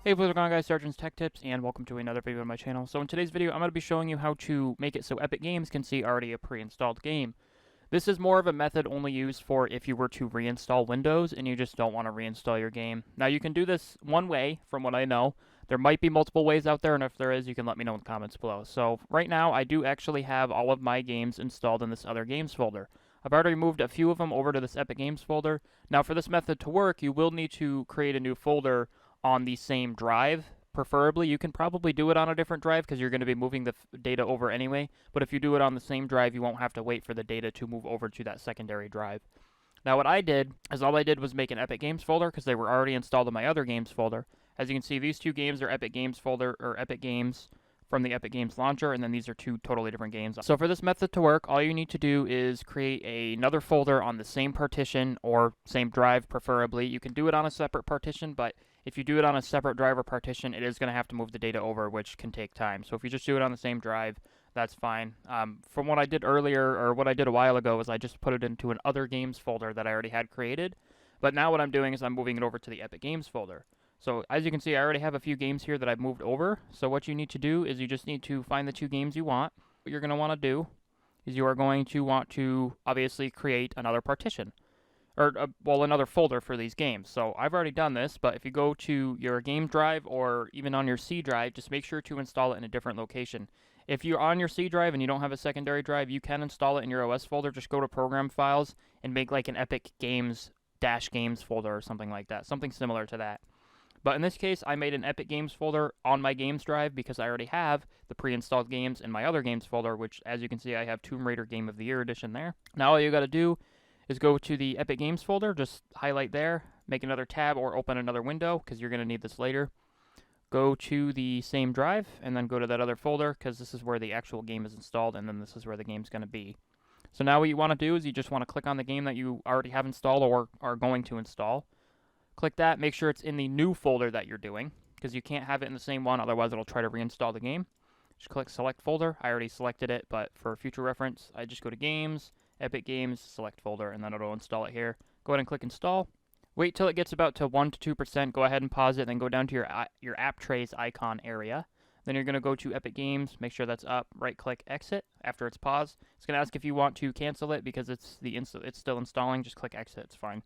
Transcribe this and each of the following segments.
Hey, what's going on, guys? SargeantsTechTips, and welcome to another video on my channel. So in today's video, I'm going to be showing you how to make it so Epic Games can see already a pre-installed game. This is more of a method only used for if you were to reinstall Windows and you just don't want to reinstall your game. Now, you can do this one way, from what I know. There might be multiple ways out there, and if there is, you can let me know in the comments below. So right now, I do actually have all of my games installed in this other games folder. I've already moved a few of them over to this Epic Games folder. Now, for this method to work, you will need to create a new folder on the same drive. Preferably, you can probably do it on a different drive because you're going to be moving the data over anyway. But if you do it on the same drive, you won't have to wait for the data to move over to that secondary drive. Now, what I did is all I did was make an Epic Games folder because they were already installed in my other games folder. As you can see, these two games are Epic Games folder, or Epic Games from the Epic Games launcher, and then these are two totally different games. So for this method to work, all you need to do is create another folder on the same partition or same drive, preferably. You can do it on a separate partition, but if you do it on a separate drive or partition, it is going to have to move the data over, which can take time. So if you just do it on the same drive, that's fine. From what I did earlier, or what I did a while ago, is I just put it into an other games folder that I already had created. But now what I'm doing is I'm moving it over to the Epic Games folder. So as you can see, I already have a few games here that I've moved over. So what you need to do is you just need to find the two games you want. What you're going to want to do is you are going to want to obviously create another partition. Or, another folder for these games. So I've already done this, but if you go to your game drive or even on your C drive, just make sure to install it in a different location. If you're on your C drive and you don't have a secondary drive, you can install it in your OS folder. Just go to Program Files and make like an Epic Games -games folder or something like that. Something similar to that. But in this case, I made an Epic Games folder on my games drive because I already have the pre-installed games in my other games folder, which, as you can see, I have Tomb Raider Game of the Year Edition there. Now all you got to do is go to the Epic Games folder, just highlight there, make another tab or open another window because you're going to need this later. Go to the same drive and then go to that other folder because this is where the actual game is installed, and then this is where the game's going to be. So now what you want to do is you just want to click on the game that you already have installed or are going to install. Click that, make sure it's in the new folder that you're doing because you can't have it in the same one, otherwise it'll try to reinstall the game. Just click select folder. I already selected it, but for future reference, I just go to games, Epic Games, select folder, and then it'll install it here. Go ahead and click install. Wait till it gets about to 1 to 2%. Go ahead and pause it, then go down to your app trays icon area. Then you're going to go to Epic Games, make sure that's up, right-click exit after it's paused. It's going to ask if you want to cancel it because it's still installing. Just click exit, it's fine.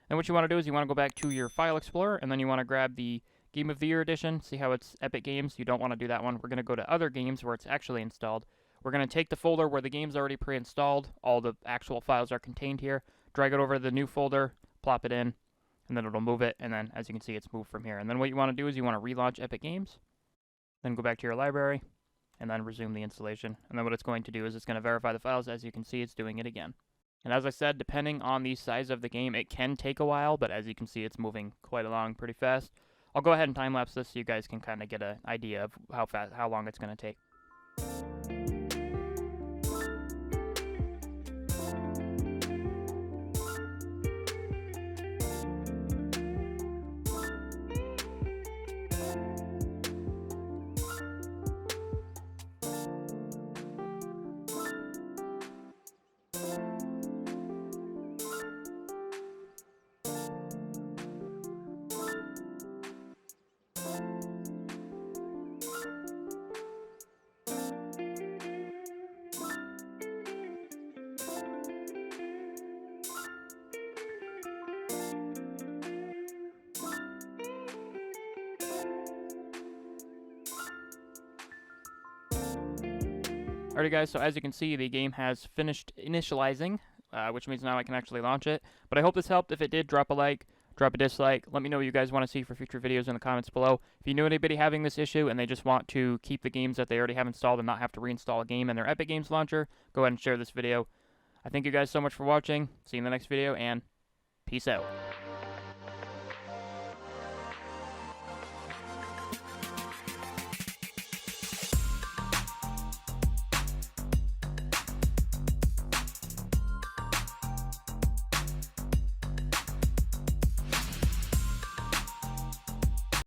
Then what you want to do is you want to go back to your File Explorer, and then you want to grab the Game of the Year edition. See how it's Epic Games? You don't want to do that one. We're going to go to Other Games where it's actually installed. We're going to take the folder where the game's already pre-installed. All the actual files are contained here. Drag it over to the new folder, plop it in, and then it'll move it. And then, as you can see, it's moved from here. And then what you want to do is you want to relaunch Epic Games. Then go back to your library, and then resume the installation. And then what it's going to do is it's going to verify the files. As you can see, it's doing it again. And as I said, depending on the size of the game, it can take a while, but as you can see, it's moving quite along pretty fast. I'll go ahead and time-lapse this so you guys can kind of get an idea of how long it's going to take. Alrighty guys, so as you can see, the game has finished initializing, which means now I can actually launch it. But I hope this helped. If it did, drop a like, drop a dislike. Let me know what you guys want to see for future videos in the comments below. If you know anybody having this issue and they just want to keep the games that they already have installed and not have to reinstall a game in their Epic Games launcher, go ahead and share this video. I thank you guys so much for watching. See you in the next video, and peace out.